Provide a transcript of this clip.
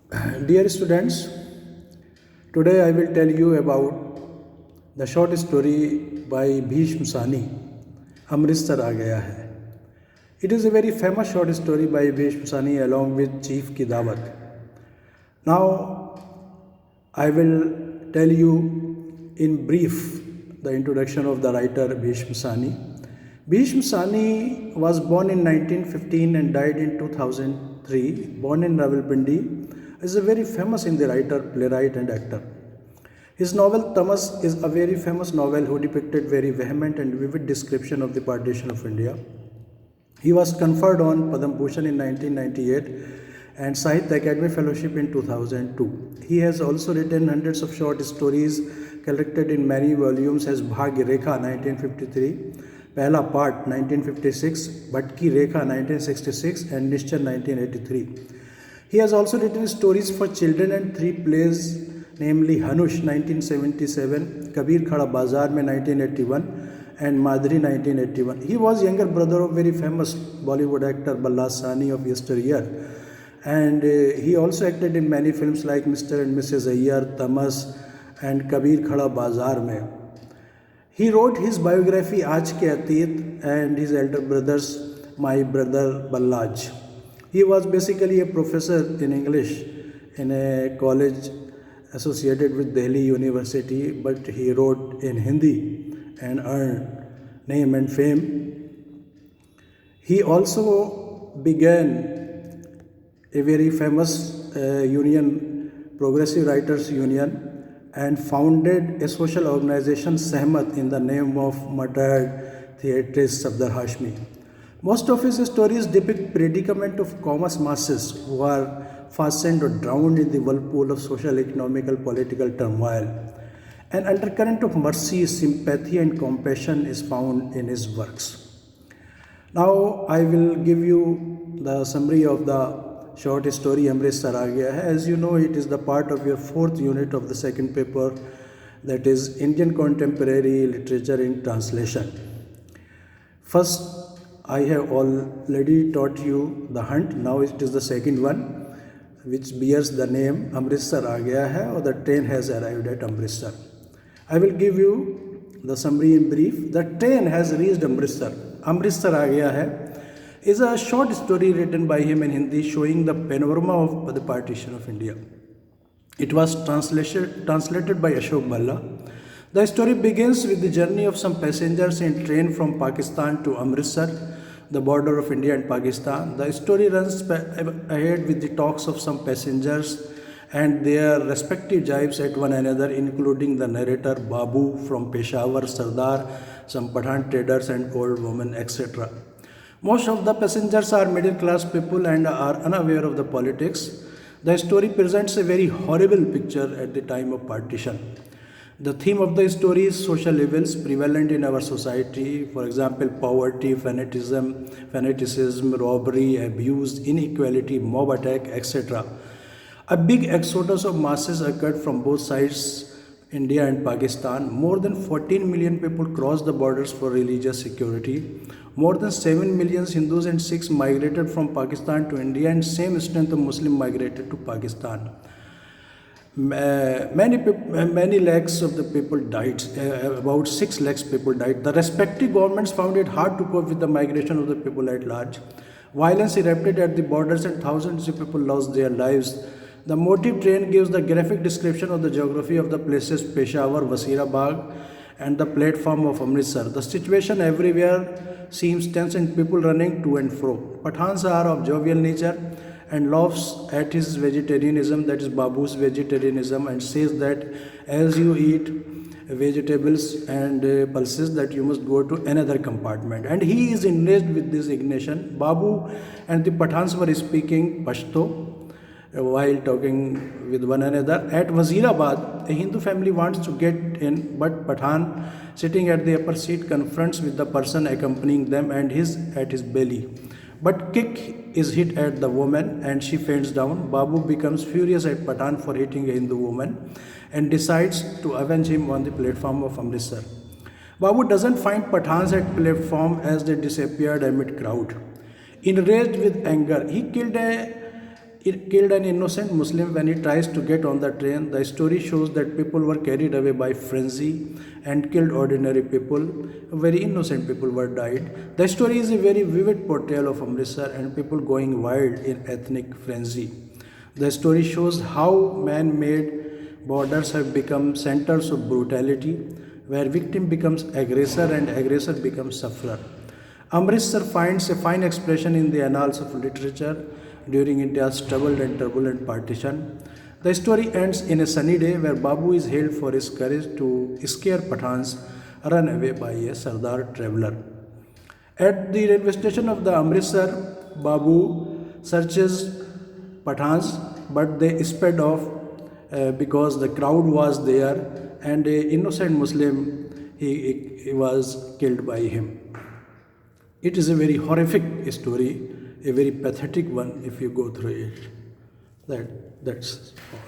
Dear students, today I will tell you about the short story by Bhishma Sani, Amritsar aa gaya hai. It is a very famous short story by Bhishma Sani along with Chief Ki Dawat. Now I will tell you in brief the introduction of the writer Bhishma Sani. Bhishma Sani was born in 1915 and died in 2003. Born in Rawalpindi, is a very famous Hindi writer, playwright and actor. His novel Tamas is a very famous novel who depicted very vehement and vivid description of the partition of India. He was conferred on Padma Bhushan in 1998 and Sahitya Academy Fellowship in 2002. He has also written hundreds of short stories collected in many volumes as Bhagya Rekha 1953, Pehla Part 1956, Bhatki Rekha 1966 and Nishchan 1983. He has also written stories for children and 3 plays, namely Hanush 1977, Kabir Khada Bazaar mein 1981 and Madri 1981. He was younger brother of very famous Bollywood actor Balla Sani of yesteryear, and he also acted in many films like Mr. and Mrs. Ayyar, Tamas and Kabir Khada Bazaar mein. He wrote his biography Aaj Ke Ateet and his elder brothers My Brother Ballaj. He was basically a professor in English in a college associated with Delhi University, but he wrote in Hindi and earned name and fame. He also began a very famous union, Progressive Writers Union, and founded a social organization Sehmat in the name of martyred theatrist Safdar Hashmi. Most of his stories depict predicament of common masses who are fastened or drowned in the whirlpool of social, economical, political turmoil. An undercurrent of mercy, sympathy and compassion is found in his works. Now I will give you the summary of the short story Amritsar aa gaya hai. As you know, it is the part of your 4th unit of the second paper, that is Indian Contemporary Literature in Translation. First, I have already taught you the hunt. Now it is the second one, which bears the name Amritsar aa gaya hai, or the train has arrived at Amritsar. I will give you the summary in brief. The train has reached Amritsar. Amritsar aa gaya hai is a short story written by him in Hindi showing the panorama of the partition of India. It was translated by Ashok Balla. The story begins with the journey of some passengers in train from Pakistan to Amritsar, the border of India and Pakistan. The story runs ahead with the talks of some passengers and their respective jibes at one another, including the narrator Babu from Peshawar, Sardar, some Pathan traders and old women, etc. Most of the passengers are middle class people and are unaware of the politics. The story presents a very horrible picture at the time of partition. The theme of the story is social evils prevalent in our society, for example, poverty, fanaticism, robbery, abuse, inequality, mob attack, etc. A big exodus of masses occurred from both sides, India and Pakistan. More than 14 million people crossed the borders for religious security. More than 7 million Hindus and Sikhs migrated from Pakistan to India, and same strength of Muslim migrated to Pakistan. Many lakhs of the people died. About 6 lakhs people died. The respective governments found it hard to cope with the migration of the people at large. Violence erupted at the borders and thousands of people lost their lives. The motive train gives the graphic description of the geography of the places Peshawar, Wasirabad and the platform of Amritsar. The situation everywhere seems tense and people running to and fro. Pathans are of jovial nature and laughs at his vegetarianism, that is Babu's vegetarianism, and says that as you eat vegetables and pulses that you must go to another compartment. And he is enraged with this indignation. Babu and the Pathans were speaking Pashto while talking with one another. At Wazirabad, a Hindu family wants to get in, but Pathan sitting at the upper seat confronts with the person accompanying them and at his belly. But kick is hit at the woman and she faints down. Babu becomes furious at Pathan for hitting a Hindu woman and decides to avenge him on the platform of Amritsar. Babu doesn't find Pathans at platform as they disappeared amid crowd. Enraged with anger, he killed a killed an innocent Muslim when he tries to get on the train. The story shows that people were carried away by frenzy and killed ordinary people. Very innocent people were died. The story is a very vivid portrayal of Amritsar and people going wild in ethnic frenzy. The story shows how man-made borders have become centers of brutality, where victim becomes aggressor and aggressor becomes sufferer. Amritsar finds a fine expression in the annals of literature during India's troubled and turbulent partition. The story ends in a sunny day where Babu is hailed for his courage to scare Pathans run away by a Sardar traveller. At the railway station of the Amritsar, Babu searches Pathans, but they sped off because the crowd was there and a innocent Muslim he was killed by him. It is a very horrific story, a very pathetic one if you go through it. That's all.